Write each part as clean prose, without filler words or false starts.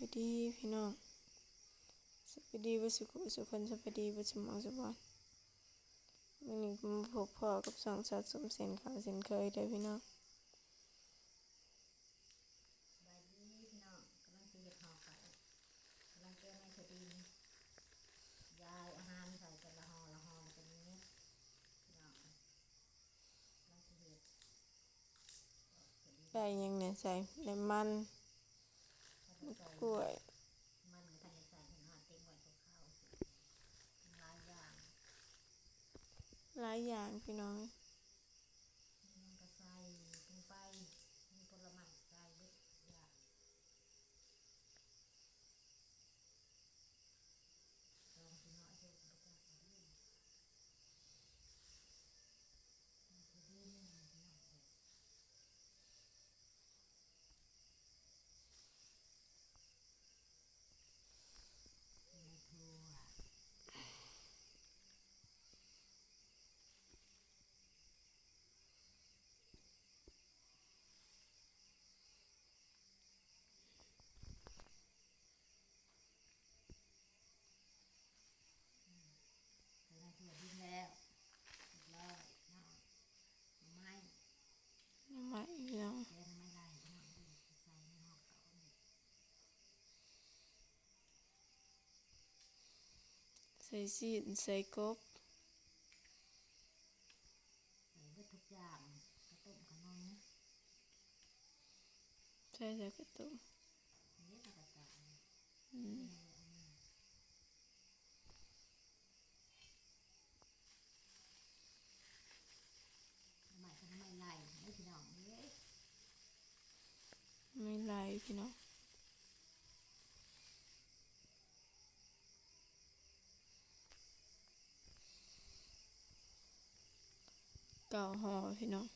วัสดีพี่น้องสวัสดีวัสุขสุขคนสวัสดีวัสมองสบอนวันนี้มาพบพ่อกับสองสาวสมเส้นขาวเส้นเคยได้พี่น้องบายดีพี่น้องกำลังซื้อห่อไข่กำลังเจอในสตีนยายอาหารใส่แต่ละห่อมันเป็นนี้พี่น้องกำลังซื้อได้ยังเนี่ยใส่ได้มันกล้วยมันไม่ทันได้ใส่เห็นห่อเต็มไว้กับข้าวหลายอย่างหลายอย่างพี่น้องมันก็ใส่ลงไปมีผลไม้ใส่เบิดอย่างลองกินหน่อยเถอะประจักษ์ดีดีเนี่ยพี่น้องเลยในทัวในทัวดิ้งแล้วเรียบร้อยเนาะไม้ น้ำมันพี่น้องแกงไม่ได้พี่น้องดูใส่ในห่อเขาเนี่ยใส่ซีนใส่กบใส่เบิดทุกอย่างกระต้มขนมใส่กระตุ้มนี่กระต่ายอืมนี่อันนี้ทำไมก็ทำไมไล่ไม่พี่น้องเอ้ยไม่ไหลพี่น้องเก่าห่อพี่น้อง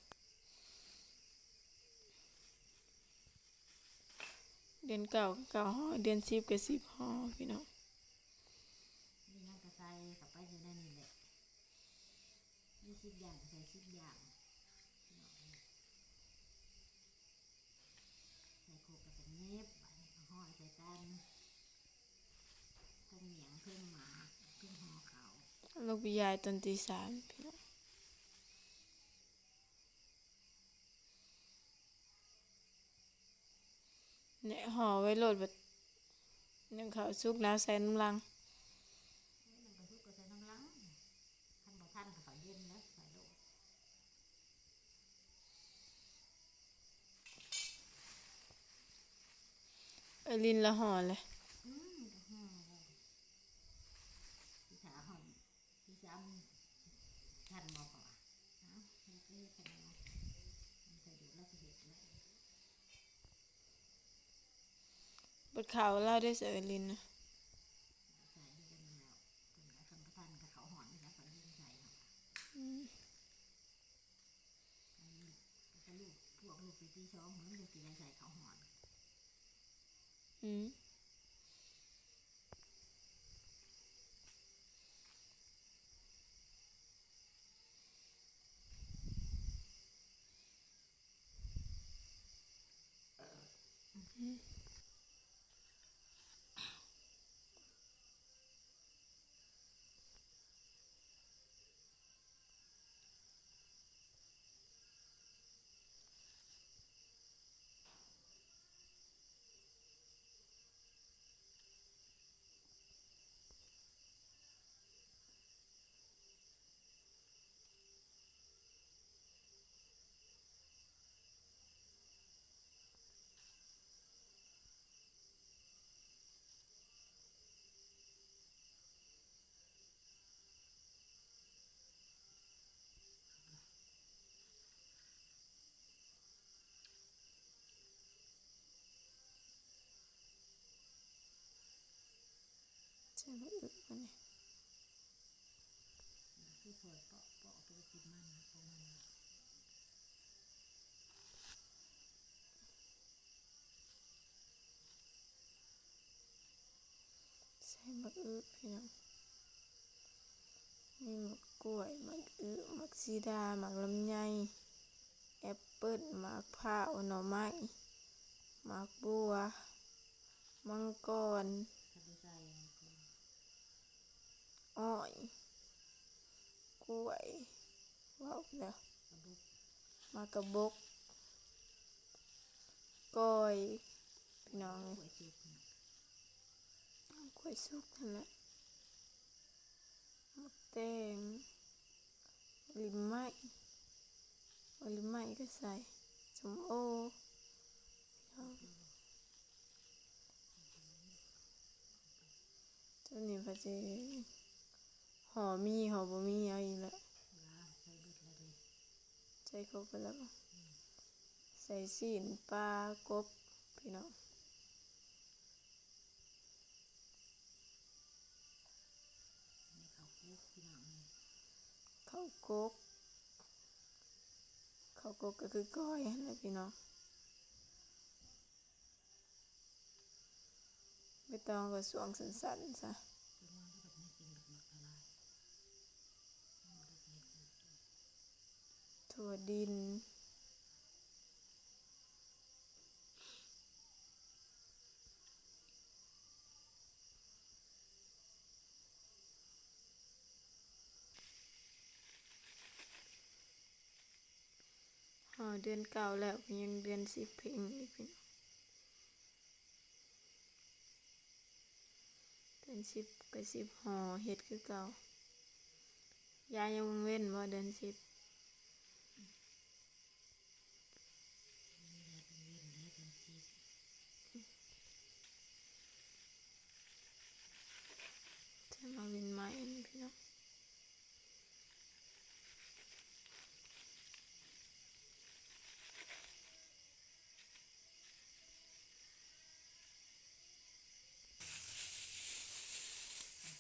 เดือนเก่าก็เก่าห่อเดือน10ก็10ห่อพี่น้องนี่ยังกระใส่กับไปอยู่ในนี่แหละนี่สิบอย่างใส่สิบอย่างพี่น้องใส่โคกกับเป็นเน็บห่อใส่กันเครื่องเหนียงเครื่องหมาเครื่องห่อเขา ลูกพี่ยายตอนตี3พี่น้องเนี่ยห่อไว้โหลดแบบนึ่งข้าวสุกแล้วใส่น้ำลังนี่มันกระทุกกระใส่น้ำล้างท่านบอกท่านกับเขาเย็นแล้วใส่โลดลินละห่อเลยก็ห่อเลยพี่สาวห่อพี่สาวท่านบอกว่าเนาะเฮ็ดเลยขนาดมันใส่ดูแล้วก็เห็ดเลยบดข่าวเล่าได้เสือลินนะใส่ด้วยกันแล้วคนละคนก็ท่านกับเขาห่อนไม่ใช่เขายิ่งใส่เขาอืมอันนี้ก็ลูกพวกลูกปีที่สองเหมือนลูกปีใใส่เขาห่อนอืมอืมใช่มาอึวันนี้คือสวยเปาะเปาะตัวกินมันประมาณนี้ใส่มะอึพี่น้องมีมะกล้วยมะอึมะซีดามะลำไยแอปเปิ้ลมะพร้าวหน่อไม้มะบัว มังกร ถ้าไปใส่มันก็ อ้อยกล้วยว้าวแล้ว กระบุก มากระบกก้อยพี่น้อง กล้วยสุกเนี่ย กล้วยสุกนั่นแหละมะแตงลิมไม้ลิมไม้ก็ใส่สมโอพี่น้องตัวนี้พอจะห่อมีห่อบ่มีเอาอีกแล้ว ลาใส่เบิดแล้วเลย ใส่ครบไปแล้วบ่ใส่ซีนปลากบพี่น้อง ในข้าวคุกพี่น้องเลย ข้าวกกข้าวกกก็คือก้อยนั่นแหละพี่น้องไม่ต้องก็สวงสันๆซะ จะมองที่แบบไม่กินแบบหมักละลายมันไม่ได้ใส่คุก ถั่วดินเดือนเก่าแล้วก็ยังเดือน10เพลงอีกพี่น้องเดือน10ก็10ห่อเฮ็ดคือเก่ายายยังเว้นบ่เดือน10 นี่แหละเป็นเวียนแล้วเป็นชีส จะมาเว้นใหม่นี่พี่น้อง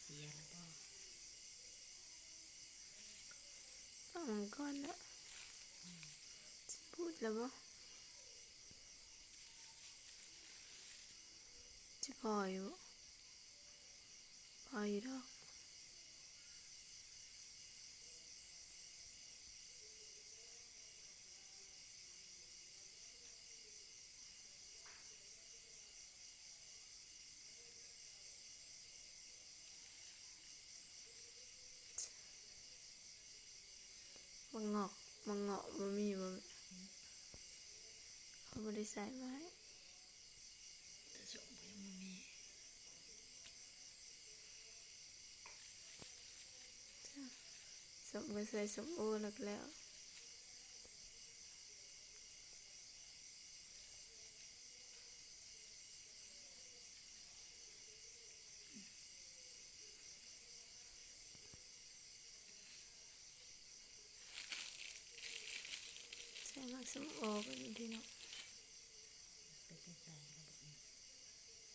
เสียแล้วก็ ฟังมันก่อนละสิพูดแล้วบ่จะพออยู่พออยู่ดอก มังงอกมังเงาะบ่มีบ่เขาบ่ได้ใส่ไว้ จะส่งไปยังไม่มี สมก็ใส่สมโอแล้ว ใส่มักสมโอกันพี่น้อง เป็นตะใส่แล้วแบบนี้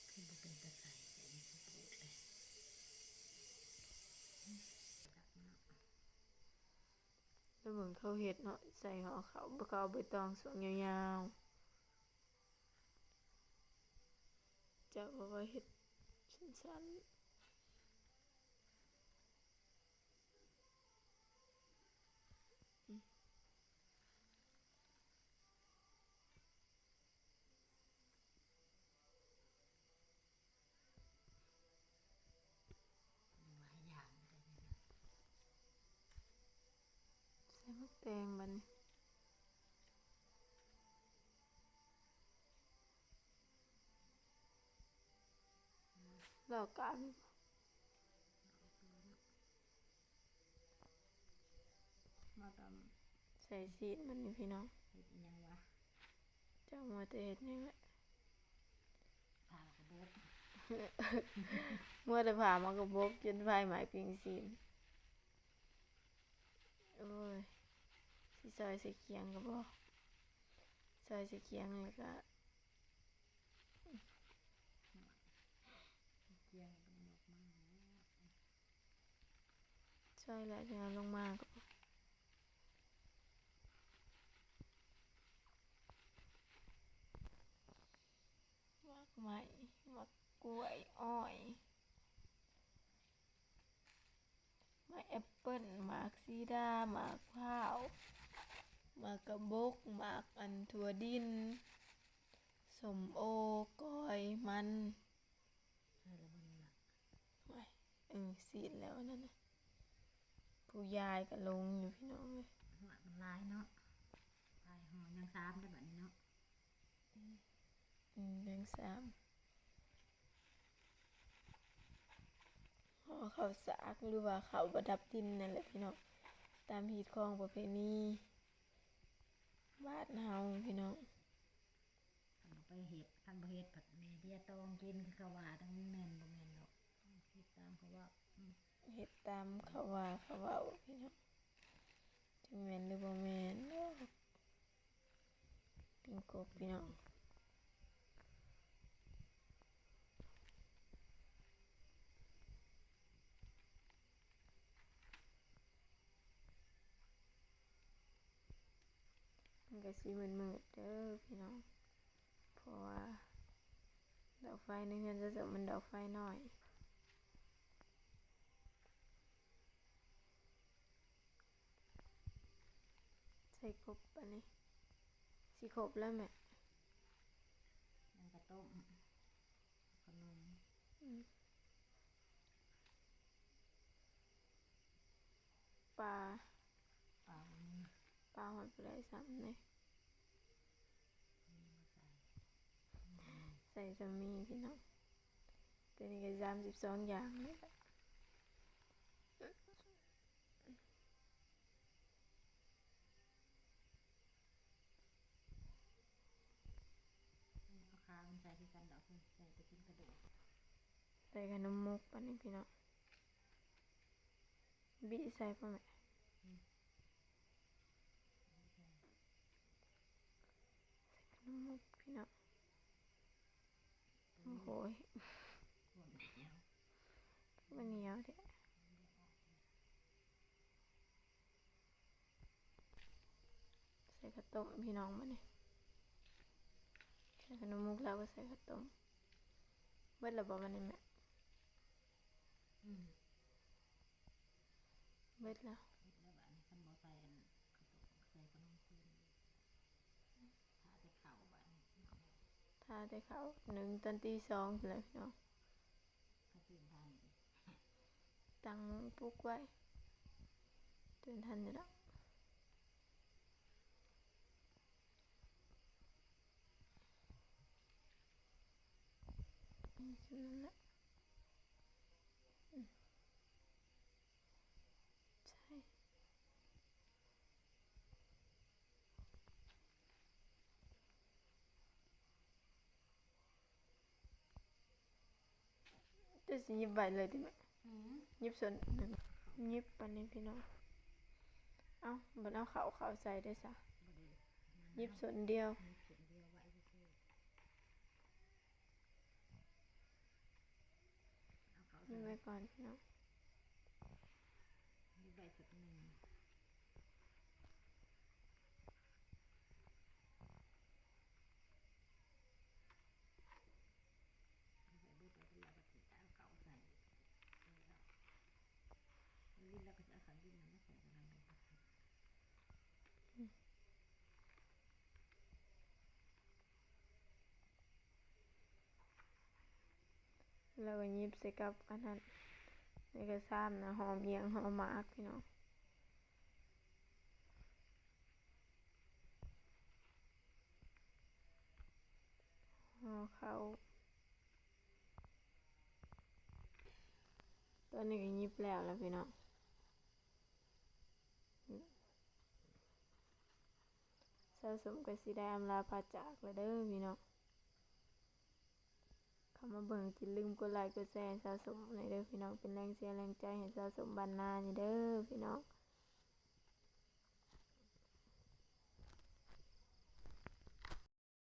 คือบ่เป็นตะใส่แต่นี่คือปูดเลยตักเนาะ แล้วเหมือนเขาเฮ็ดเนาะใส่ห่อเขาบ่เขาเอาใบตองสวงยาวๆจะบอกว่าเฮ็ดสั้นหลายอย่างเลยนะ ๆใส่มักแตงบัดนี้แล้วกาบอีกบ่มาตำใส่ซีดมันนี่พี่น้อง เฮ็ดอิหยังวะ เจ้ามาแต่เฮ็ดหยังแหละ ผ่ากระบอก เมื่อได้ผ่ามากระบอกจนไฟไหม้ปิงซีนโอ้ยสิซอยใส่เคียงก็บ่ซอยใส่เคียงแล้วก็ เกียงเป็นดอกไม้แล้ว ซอยแล้วจะเอาลงมาก็หมากไหม้หมากกล้วยอ้อยหมากแอปเปิ้ลหมากซีดาหมากพร้าวหมากกระบอกหมากอันถั่วดินสมโอก้อยมัน สีดแล้วนั่นนะผู้ยายก็ลงอยู่พี่น้องเลย หัวมันลายเนาะลายหอยังซ้ำได้แบบนี้เนาะ ยังสามห่อข้าวสากหรือว่าข้าวประดับดินนั่นแหละพี่น้องตามฮีตของประเพณีบ้านเฮาพี่น้อง คันบ่ไปเห็ดคันบ่เห็ดผัดแม่เบี้ยตองกินคือเขาว่าทั้งแม่นบ่แม่นดอกเฮ็ดตามเขาว่าเฮ็ดตามเขาว่าเขาเว้าพี่น้องจังแม่นหรือบ่แม่นเนาะปิ้งกบพี่น้องมันก็สิมืดๆเด้อพี่น้องเพราะว่าดอกไฟในเฮือนจะมันดอกไฟน้อยใส่กบปะนี่สิครบแล้วแม่ มันก็ต้มขนมปลาเปล่ามี ปลาหอยปลาไหลซ้ำเนี่ย มาใส่ ใส่จะมีพี่น้องตัวนี้ก็32อย่างเลยแหละ เอาคามันใส่คือกันดอกใส่ไปกินกระดูก ใส่ขนมมุกปะนี่พี่น้องบีใส่ปะแม่ใส่ขนมมุกพี่น้องโอ้โหย ขวดเหนียว มันเหนียวเด้ใส่ข้าวต้มพี่น้องมาเนี่ยใส่ขนมมุกแล้วก็ใส่ข้าวต้มเบิดแล้วบอกมันนี่แม่เบิดแล้ว เฮ็ดแล้วบัดนี้คันบ่ใส่อันกระดูกใส่ขนมจีนถ้าจะเข้าบัดนี้ ถ้าได้เขา1 ตอนตี 2เลยพี่น้อง ถ้าตื่นทัน ตั้งปลุกไว้ตื่นทันอยู่แล้วนั่นแหละใช่จะสิหยิบใบเลยดิแม่หยิบส่วนหนึ่งหยิบปันนี้พี่น้องเอ้าบัดเอาเขาใส่ได้ซะหยิบส่วนเดียวหยิบไว้ก่อนพี่น้องมีใบสุดหนึ่งใส่เบิดแล้วก็เราก็สิเอาเก่าใส่ลิ้นแล้วก็จะเอาขันลิ้นมันมาใส่กันนั่นเลย แล้วก็หยิบใส่กับอันนั้นนี่ก็ซ้ำนะหอมเอียงหอมมากพี่น้องห่อเขาตัวนี้ก็หยิบแล้วพี่น้องสะสมกับสีได้อำลาพาจากแล้วเด้อพี่น้องเข้ามาเบิ่งอย่าลืมกดไลค์กดแชร์สะสมในเด้อพี่น้องเป็นแรงเชียร์แรงใจให้สะสมบ้านนานี่เด้อพี่น้อง